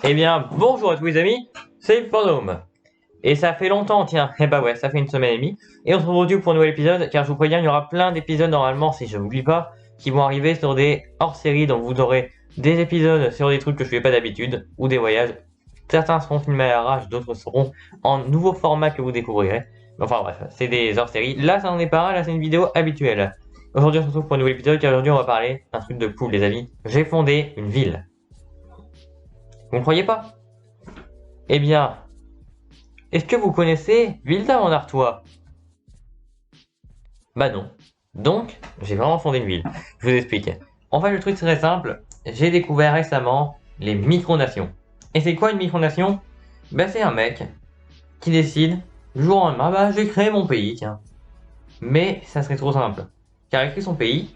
Eh bien, bonjour à tous les amis, c'est Fordhome. Et ça fait longtemps, tiens, eh bah ouais, ça fait une semaine et demie. Et on se retrouve aujourd'hui pour un nouvel épisode, car je vous préviens, il y aura plein d'épisodes normalement, si je n'oublie pas, qui vont arriver sur des hors-séries, donc vous aurez des épisodes sur des trucs que je fais pas d'habitude, ou des voyages. Certains seront filmés à l'arrache, d'autres seront en nouveau format que vous découvrirez. Enfin bref, c'est des hors-séries. Là, ça n'en est pas un, là c'est une vidéo habituelle. Aujourd'hui, on se retrouve pour un nouvel épisode, car aujourd'hui on va parler d'un truc de cool les amis. J'ai fondé une ville. Vous ne croyez pas? Eh bien, est-ce que vous connaissez Vilda en Artois? Bah non. Donc, j'ai vraiment fondé une ville. Je vous explique. En fait, le truc c'est très simple. J'ai découvert récemment les micronations. Et c'est quoi une micronation? Bah c'est un mec qui décide, du jour au lendemain, bah j'ai créé mon pays, tiens. Mais ça serait trop simple. Car il crée son pays,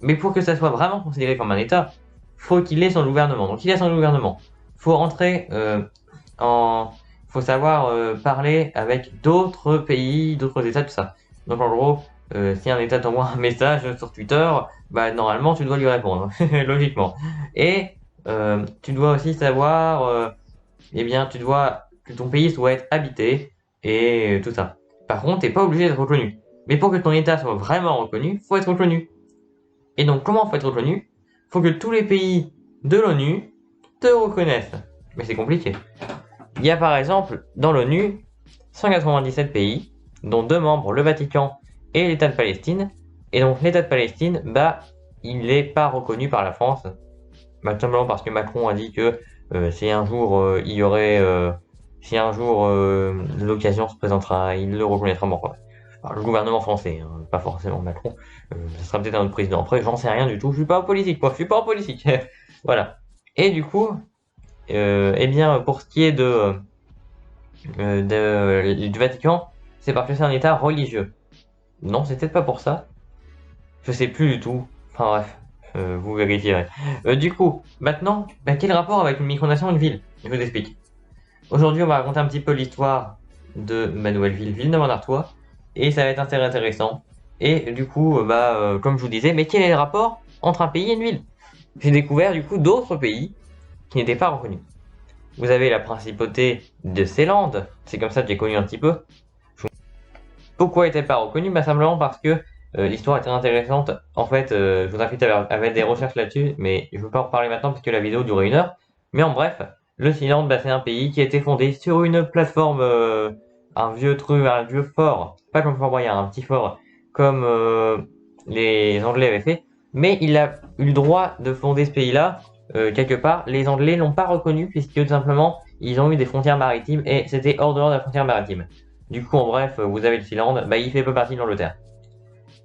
mais pour que ça soit vraiment considéré comme un État, faut qu'il ait son gouvernement. Donc il a son gouvernement. Faut rentrer en... Faut savoir parler avec d'autres pays, d'autres États, tout ça. Donc en gros, si un État t'envoie un message sur Twitter, bah normalement tu dois lui répondre, logiquement. Et tu dois aussi savoir, eh bien tu dois que ton pays doit être habité et tout ça. Par contre, t'es pas obligé d'être reconnu. Mais pour que ton État soit vraiment reconnu, faut être reconnu. Et donc comment faut être reconnu? Faut que tous les pays de l'ONU te reconnaissent. Mais c'est compliqué. Il y a par exemple dans l'ONU 197 pays, dont 2 membres, le Vatican et l'État de Palestine. Et donc l'État de Palestine, bah, il n'est pas reconnu par la France. Bah, tout simplement parce que Macron a dit que si un jour il y aurait, si un jour l'occasion se présentera, il le reconnaîtra encore. Alors, le gouvernement français, hein, pas forcément Macron. Ce sera peut-être un autre président. Après, j'en sais rien du tout. Je suis pas en politique, quoi. Je suis pas en politique. Voilà. Et du coup, eh bien, pour ce qui est du Vatican, c'est parce que c'est un État religieux. Non, c'est peut-être pas pour ça. Je sais plus du tout. Enfin bref, vous vérifierez. Du coup, maintenant, bah, quel rapport avec une micronation et une ville? Je vous explique. Aujourd'hui, on va raconter un petit peu l'histoire de ma nouvelle ville, Villeneuve-en-Artois, et ça va être assez intéressant. Et du coup, comme je vous disais, mais quel est le rapport entre un pays et une ville? J'ai découvert du coup d'autres pays qui n'étaient pas reconnus. Vous avez la principauté de Célande, c'est comme ça que j'ai connu un petit peu. Pourquoi il n'était pas reconnu? Bah simplement parce que l'histoire est très intéressante. En fait, je vous invite à faire des recherches là-dessus, mais je ne veux pas en parler maintenant parce que la vidéo durait 1 heure. Mais en bref, le Célande, bah, c'est un pays qui a été fondé sur une plateforme, un vieux truc, un vieux fort, pas comme Fort Boyard, un petit fort, comme les Anglais avaient fait. Mais il a eu le droit de fonder ce pays-là, quelque part. Les Anglais l'ont pas reconnu puisque tout simplement, ils ont eu des frontières maritimes et c'était hors dehors de la frontière maritime. Du coup, en bref, vous avez le Sealand, bah, il fait peu partie de l'Angleterre.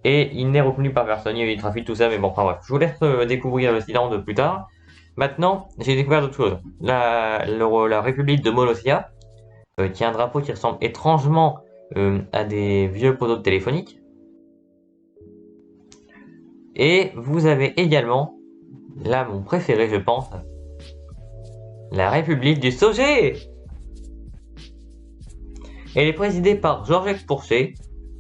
Et il n'est reconnu par personne, il y a eu du trafic, tout ça, mais bon, enfin bref. Je vous laisse découvrir le Sealand plus tard. Maintenant, j'ai découvert d'autres choses. La République de Molossia, qui a un drapeau qui ressemble étrangement à des vieux poteaux de téléphonique. Et vous avez également, là, mon préféré, je pense, la République du Sogé. Elle est présidée par Georgette Pourchet,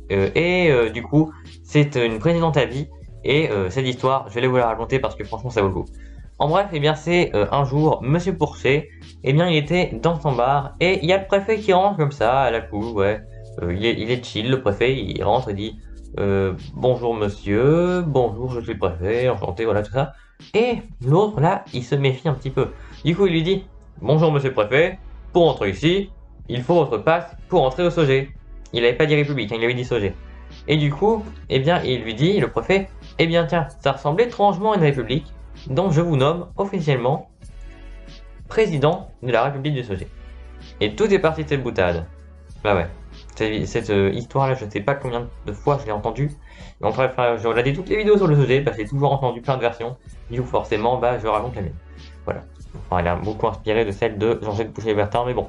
du coup, c'est une présidente à vie, et cette histoire, je vais vous la raconter parce que franchement, ça vaut le coup. En bref, eh bien, c'est un jour, Monsieur Pourchet, eh bien, il était dans son bar, et il y a le préfet qui rentre comme ça, à la cool, ouais. Il est chill, le préfet, il rentre et dit bonjour monsieur, bonjour, je suis le préfet, enchanté, voilà, tout ça. Et l'autre, là, il se méfie un petit peu. Du coup, il lui dit bonjour monsieur le préfet, pour entrer ici, il faut votre passe pour entrer au Sogé. Il n'avait pas dit République, hein, il avait dit Sogé. Et du coup, eh bien, il lui dit, le préfet, eh bien tiens, ça ressemble étrangement à une république, donc je vous nomme officiellement président de la République du Sogé. Et tout est parti de cette boutade. Bah ouais. Cette histoire-là, je ne sais pas combien de fois je l'ai entendue. Mais bref, j'ai regardé toutes les vidéos sur le Sogé, j'ai toujours entendu plein de versions. Du coup, forcément, je raconte la mienne. Voilà. Enfin, elle a beaucoup inspiré de celle de Jean-Jacques Boucher-Bertin, mais bon.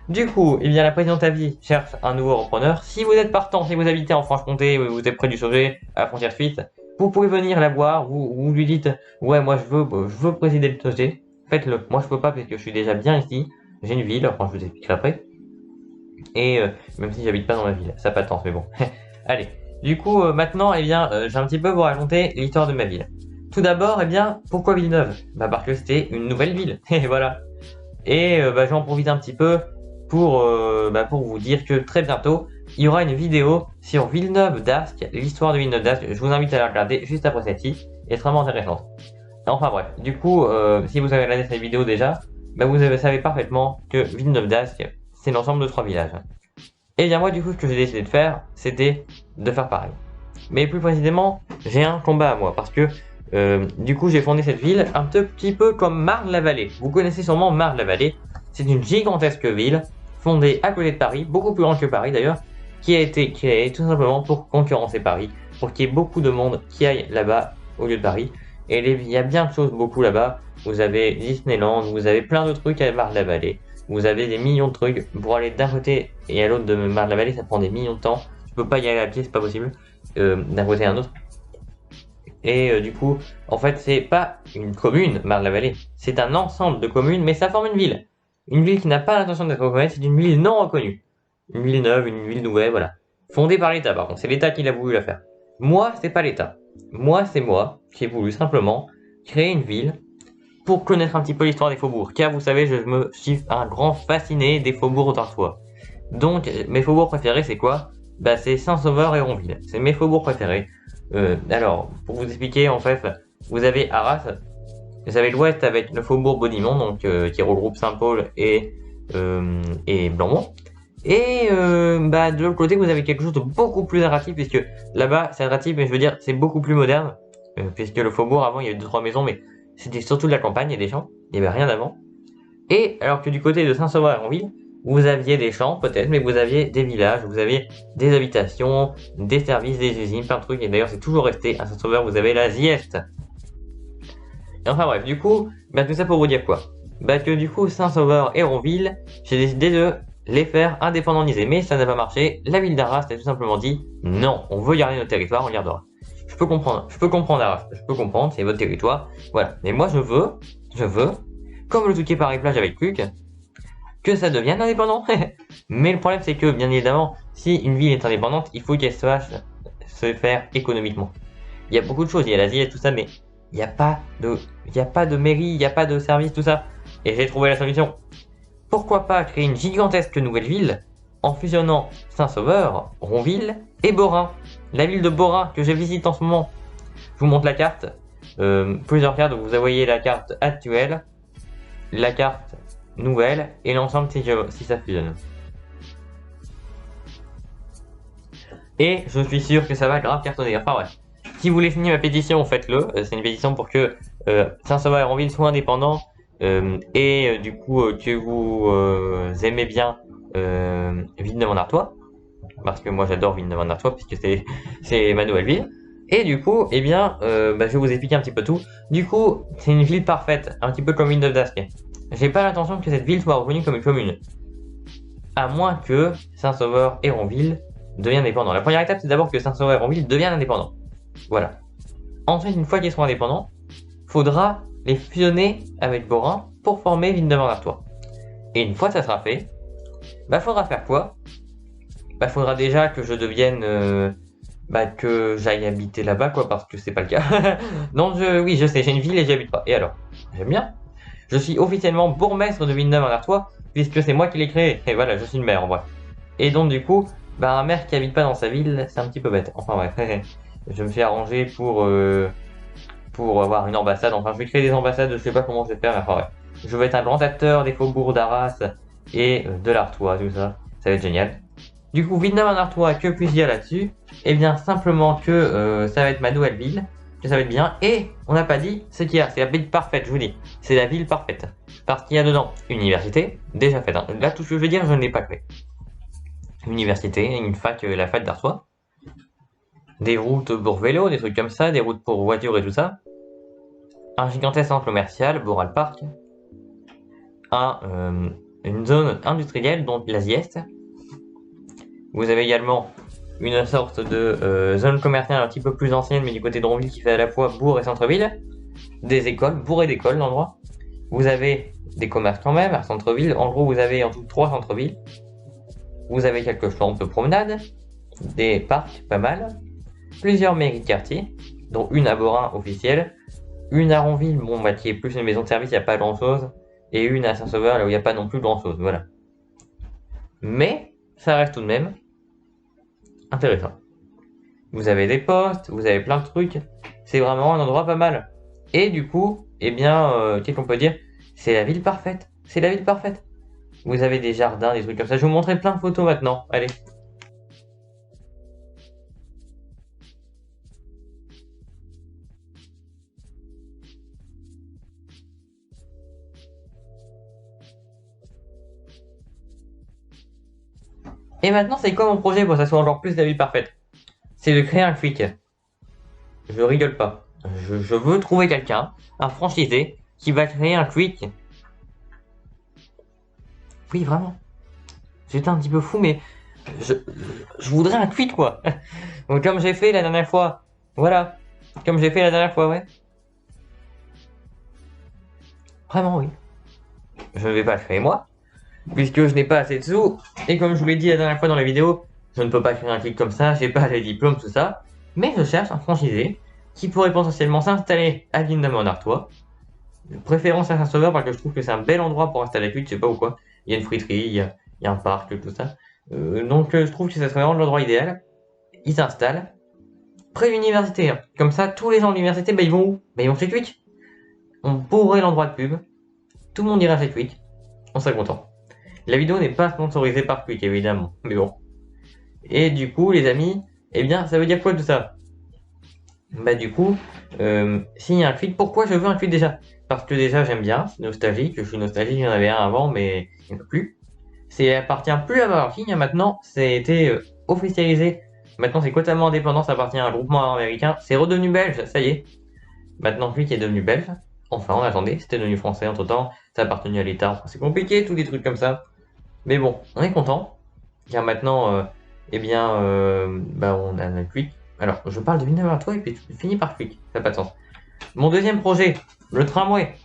Du coup, eh bien, la présidente à vie cherche un nouveau repreneur. Si vous êtes partant, si vous habitez en Franche-Comté, vous êtes près du Sogé, à la frontière suisse, vous pouvez venir la voir, vous lui dites ouais, moi je veux présider le Sogé. Faites-le. Moi je peux pas parce que je suis déjà bien ici. J'ai une ville, enfin je vous expliquerai après. Et même si j'habite pas dans la ville, ça n'a pas de sens, mais bon. Allez. Du coup, maintenant, eh bien, j'ai un petit peu vous raconter l'histoire de ma ville. Tout d'abord, eh bien, pourquoi Villeneuve? Bah parce que c'était une nouvelle ville. Et voilà. Et j'en profite un petit peu pour vous dire que très bientôt, il y aura une vidéo sur Villeneuve d'Ascq, l'histoire de Villeneuve d'Ascq. Je vous invite à la regarder juste après celle-ci, extrêmement intéressante. Enfin bref, du coup, si vous avez regardé cette vidéo déjà, vous savez parfaitement que Villeneuve d'Ascq, c'est l'ensemble de 3 villages. Et bien moi, du coup, ce que j'ai décidé de faire, c'était de faire pareil. Mais plus précisément, j'ai un combat à moi, parce que du coup, j'ai fondé cette ville un petit peu comme Marne-la-Vallée. Vous connaissez sûrement Marne-la-Vallée. C'est une gigantesque ville, fondée à côté de Paris, beaucoup plus grande que Paris d'ailleurs, qui a été créée tout simplement pour concurrencer Paris, pour qu'il y ait beaucoup de monde qui aille là-bas au lieu de Paris. Et il y a bien de choses beaucoup là-bas. Vous avez Disneyland, vous avez plein de trucs à Marne-la-Vallée. Vous avez des millions de trucs. Pour aller d'un côté et à l'autre de Marne-la-Vallée, ça prend des millions de temps. Tu peux pas y aller à pied, c'est pas possible. D'un côté à un autre. Et du coup, en fait, c'est pas une commune, Marne-la-Vallée. C'est un ensemble de communes, mais ça forme une ville. Une ville qui n'a pas l'intention d'être reconnue, c'est une ville non reconnue. Une ville neuve, une ville nouvelle, voilà. Fondée par l'État, par contre. C'est l'État qui l'a voulu la faire. Moi, c'est pas l'État. Moi, c'est moi qui ai voulu simplement créer une ville pour connaître un petit peu l'histoire des faubourgs. Car vous savez, je me suis un grand fasciné des faubourgs d'Artois. Donc, mes faubourgs préférés, c'est quoi? C'est Saint-Sauveur et Ronville. C'est mes faubourgs préférés. Alors, pour vous expliquer, en fait, vous avez Arras, vous avez l'ouest avec le faubourg Baudimont, donc qui regroupe Saint-Paul et Blanc-Mont. Et de l'autre côté, vous avez quelque chose de beaucoup plus attractif, puisque là-bas, c'est attractif, mais je veux dire, c'est beaucoup plus moderne, puisque le faubourg, avant, il y avait 2-3 maisons, mais c'était surtout de la campagne et des champs, il n'y avait rien avant. Et alors que du côté de Saint-Sauveur et Ronville, vous aviez des champs peut-être, mais vous aviez des villages, vous aviez des habitations, des services, des usines, plein de trucs. Et d'ailleurs, c'est toujours resté. À Saint-Sauveur, vous avez la Zieste. Et enfin bref, du coup, tout ça pour vous dire quoi? Que du coup, Saint-Sauveur et Ronville, j'ai décidé de les faire indépendantiser. Mais ça n'a pas marché. La ville d'Arras a tout simplement dit non, on veut garder notre territoire, on gardera. Je peux comprendre Arras, je peux comprendre, c'est votre territoire. Voilà. Mais moi, je veux, comme le Touquet Paris-Plage avec Luc, que ça devienne indépendant. Mais le problème, c'est que, bien évidemment, si une ville est indépendante, il faut qu'elle sache se faire économiquement. Il y a beaucoup de choses, il y a l'Asie et tout ça, mais il n'y a pas de mairie, il n'y a pas de service, tout ça. Et j'ai trouvé la solution. Pourquoi pas créer une gigantesque nouvelle ville en fusionnant Saint-Sauveur, Ronville et Borin. La ville de Borin que je visite en ce moment. Je vous montre la carte. Plusieurs cartes, vous voyez la carte actuelle, la carte nouvelle et l'ensemble si ça fusionne. Et je suis sûr que ça va grave cartonner. Enfin bref, si vous voulez signer ma pétition, faites-le. C'est une pétition pour que Saint-Sauveur et Ronville soient indépendants et du coup que vous aimez bien Villeneuve-en-Artois, parce que moi j'adore Villeneuve-en-Artois puisque c'est ma nouvelle ville. Et du coup, je vais vous expliquer un petit peu tout. Du coup, c'est une ville parfaite, un petit peu comme Villeneuve d'Ascq. J'ai pas l'intention que cette ville soit reconnue comme une commune. À moins que Saint-Sauveur et Ronville deviennent indépendants. La première étape, c'est d'abord que Saint-Sauveur et Ronville deviennent indépendants. Voilà. Ensuite, une fois qu'ils seront indépendants, faudra les fusionner avec Borin pour former Villeneuve-en-Artois. Et une fois que ça sera fait, faudra faire quoi? Faudra déjà que je devienne... que j'aille habiter là-bas, quoi, parce que c'est pas le cas. Non, oui, je sais, j'ai une ville et j'y habite pas. Et alors? J'aime bien. Je suis officiellement bourgmestre de Villeneuve-en-Artois, puisque c'est moi qui l'ai créé. Et voilà, je suis le maire, en vrai. Et donc, du coup, un maire qui habite pas dans sa ville, c'est un petit peu bête. Enfin, bref. Je me suis arrangé pour avoir une ambassade. Enfin, je vais créer des ambassades, je sais pas comment je vais faire, mais enfin, bref. Je vais être un grand acteur des faubourgs d'Arras et de l'Artois, tout ça. Ça va être génial. Du coup, Villeneuve-en-Artois, que puis-je dire là-dessus? Eh bien, simplement que ça va être ma nouvelle ville, que ça va être bien. Et on n'a pas dit ce qu'il y a, c'est la ville parfaite, je vous dis. C'est la ville parfaite. Parce qu'il y a dedans une université, déjà faite. Hein. Là, tout ce que je veux dire, je ne l'ai pas fait. Une université, une fac, la fac d'Artois. Des routes pour vélo, des trucs comme ça, des routes pour voitures et tout ça. Un gigantesque centre commercial, Boral Park. Une zone industrielle, donc la Zieste. Vous avez également une sorte de zone commerciale un petit peu plus ancienne, mais du côté de Ronville, qui fait à la fois bourg et centre-ville. Des écoles, bourg et d'écoles, l'endroit. Vous avez des commerces quand même, à centre-ville. En gros, vous avez en tout 3 centres-villes. Vous avez quelques champs de promenade, des parcs, pas mal. Plusieurs mairies de quartier, dont une à Borin officielle. Une à Ronville, qui est plus une maison de service, il n'y a pas grand-chose. et une à Saint-Sauveur, là où il n'y a pas non plus grand-chose, voilà. Mais, ça reste tout de même intéressant. Vous avez des postes, vous avez plein de trucs, c'est vraiment un endroit pas mal. Et du coup, eh bien, qu'est-ce qu'on peut dire? C'est la ville parfaite, c'est la ville parfaite. Vous avez des jardins, des trucs comme ça, je vais vous montrer plein de photos maintenant, allez. Et maintenant, c'est quoi mon projet pour que ça soit encore plus la ville parfaite? C'est de créer un quick. Je rigole pas. Je veux trouver quelqu'un, un franchisé, qui va créer un quick. Oui, vraiment. J'étais un petit peu fou, mais je, je voudrais un quick, quoi. Comme j'ai fait la dernière fois. Voilà. Comme j'ai fait la dernière fois, ouais. Vraiment, oui. Je ne vais pas le créer moi, puisque je n'ai pas assez de sous. Et comme je vous l'ai dit la dernière fois dans la vidéo, je ne peux pas créer un quick comme ça, j'ai pas les diplômes, tout ça. Mais je cherche un franchisé qui pourrait potentiellement s'installer à Vindôme-en-Artois. De préférence à Saint-Sauveur parce que je trouve que c'est un bel endroit pour installer la quick, je sais pas pourquoi. Il y a une friterie, il y a un parc, tout ça. Donc je trouve que ça serait vraiment l'endroit idéal. Il s'installe près de l'université, hein. Comme ça, tous les gens de l'université, bah, ils vont où? Bah, ils vont chez Quick. On bourrait l'endroit de pub. Tout le monde ira chez Quick. On serait content. La vidéo n'est pas sponsorisée par Quick, évidemment. Mais bon. Et du coup, les amis, eh bien, ça veut dire quoi tout ça? Bah, du coup, s'il y a un Quick, pourquoi je veux un Quick déjà? Parce que déjà, j'aime bien, c'est nostalgique. Je suis nostalgique, il y en avait un avant, mais il n'y en a plus. C'est appartient plus à Burger King, maintenant, c'est été officialisé. Maintenant, c'est totalement indépendant, ça appartient à un groupement américain. C'est redevenu belge, ça y est. Maintenant, lui qui est devenu belge, enfin, on attendait, c'était devenu français entre temps, ça appartenait à l'État, enfin, c'est compliqué, tous des trucs comme ça. Mais bon, on est content, car maintenant, eh bien, bah, on a un Quick. Alors, je parle de Vindôme et puis tu finis par Quick, ça n'a pas de sens. Mon deuxième projet, le tramway.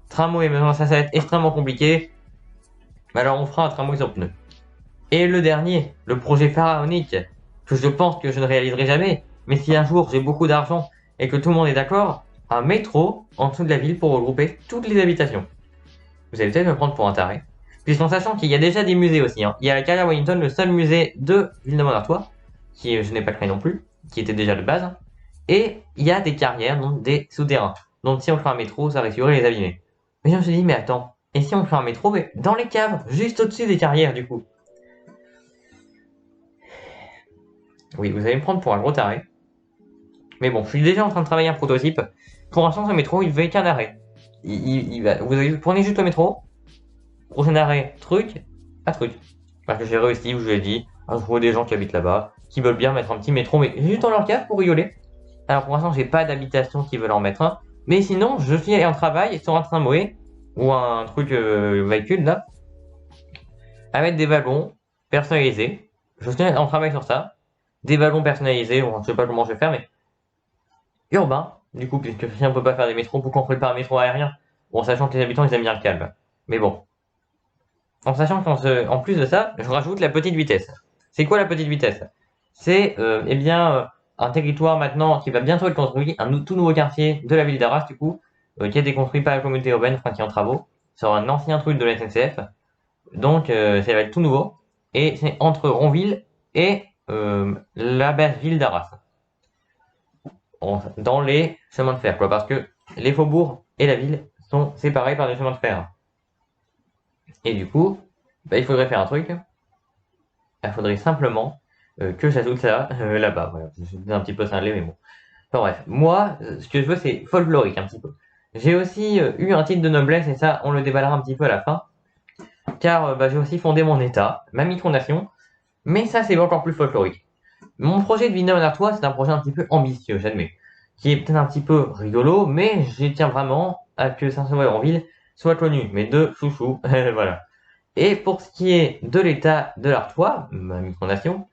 Tramway, maintenant, ça va être extrêmement compliqué. Alors, on fera un tramway sur pneu. Et le dernier, le projet pharaonique, que je pense que je ne réaliserai jamais, mais si un jour j'ai beaucoup d'argent et que tout le monde est d'accord, un métro en dessous de la ville pour regrouper toutes les habitations. Vous allez peut-être me prendre pour un taré, puisqu'en sachant qu'il y a déjà des musées aussi, hein. Il y a la Carrière Wellington, le seul musée de Villeneuve-en-Artois, qui je n'ai pas créé non plus, qui était déjà de base, et il y a des carrières, donc des souterrains. Donc si on fait un métro, ça risquerait de les abîmer. Mais je me suis dit, mais attends, et si on fait un métro, mais dans les caves, juste au-dessus des carrières du coup. Oui, vous allez me prendre pour un gros taré. Mais bon, je suis déjà en train de travailler un prototype. Pour l'instant, ce métro, il fait qu'un arrêt. Vous prenez juste le métro. Prochain arrêt, truc à truc. Parce que j'ai réussi, je vous ai dit, à trouver des gens qui habitent là-bas, qui veulent bien mettre un petit métro, mais juste dans leur cave pour rigoler. Alors pour l'instant, j'ai pas d'habitation qui veulent en mettre un. Mais sinon, je suis en travail sur un tramway ou un truc véhicule là, avec des ballons personnalisés. Je suis en travail sur ça. Des ballons personnalisés, bon, je sais pas comment je vais faire, mais urbain, du coup, puisque si on peut pas faire des métros, pourquoi on ferait pas un métro aérien? Bon, sachant que les habitants, ils aiment bien le calme. Mais bon. En sachant qu'en plus de ça, je rajoute la petite vitesse. C'est quoi la petite vitesse? C'est, eh bien, un territoire maintenant qui va bientôt être construit, un tout nouveau quartier de la ville d'Arras, du coup, qui a été construit par la communauté urbaine, enfin, qui est en travaux, sur un ancien truc de la SNCF. Donc, ça va être tout nouveau. Et c'est entre Ronville et la base ville d'Arras. Dans les chemins de fer, quoi, parce que les faubourgs et la ville sont séparés par des chemins de fer. Et du coup, bah, il faudrait faire un truc. Il faudrait simplement que j'ajoute ça là-bas. Voilà. C'est un petit peu cinglé, mais bon. Enfin bref, moi, ce que je veux, c'est folklorique un petit peu. J'ai aussi eu un titre de noblesse, et ça, on le déballera un petit peu à la fin. Car bah, j'ai aussi fondé mon état, ma micronation, mais ça, c'est encore plus folklorique. Mon projet de Villeneuve-en-Artois, c'est un projet un petit peu ambitieux, j'admets, qui est peut-être un petit peu rigolo, mais j'y tiens vraiment à que Saint-Sauveur-en-Ville soit connu, mes deux chouchous, voilà. Et pour ce qui est de l'état de l'Artois, ma micronation,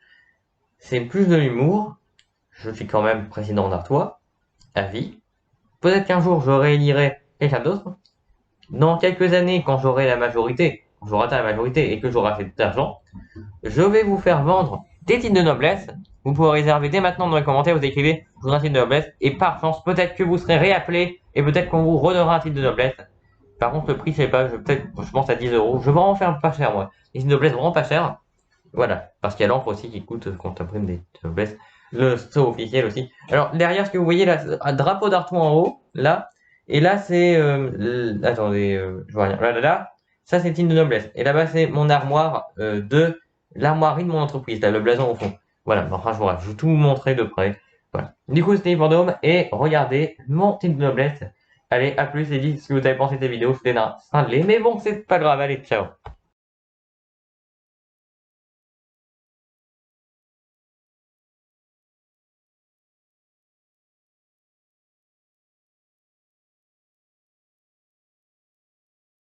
c'est plus de l'humour. Je suis quand même président d'Artois, à vie. Peut-être qu'un jour je réélirai quelqu'un d'autre. Dans quelques années, quand j'aurai la majorité, quand j'aurai atteint la majorité et que j'aurai assez d'argent, je vais vous faire vendre des titres de noblesse. Vous pouvez réserver dès maintenant dans les commentaires, vous écrivez je voudrais un titre de noblesse et par chance, peut-être que vous serez réappelé et peut-être qu'on vous redonnera un titre de noblesse. Par contre, le prix, je sais pas, je pense à 10 euros. Je vais en faire pas cher, moi. Les noblesse vraiment pas cher. Voilà. Parce qu'il y a l'encre aussi qui coûte quand tu imprimes des noblesse. Le sceau officiel aussi. Alors, derrière, ce que vous voyez là, c'est un drapeau d'Artois en haut, là. Et là, c'est, attendez, je vois rien. Là, ça, c'est signe de noblesse. Et là-bas, c'est mon armoire, de l'armoirie de mon entreprise. Là, le blason au fond. Voilà. Enfin, je vais tout vous montrer de près. Voilà. Du coup, c'était Vendôme. Et regardez mon signe de noblesse. Allez, à plus et dites ce que vous avez pensé de cette vidéo. C'était un cinglé, mais bon, c'est pas grave. Allez, ciao.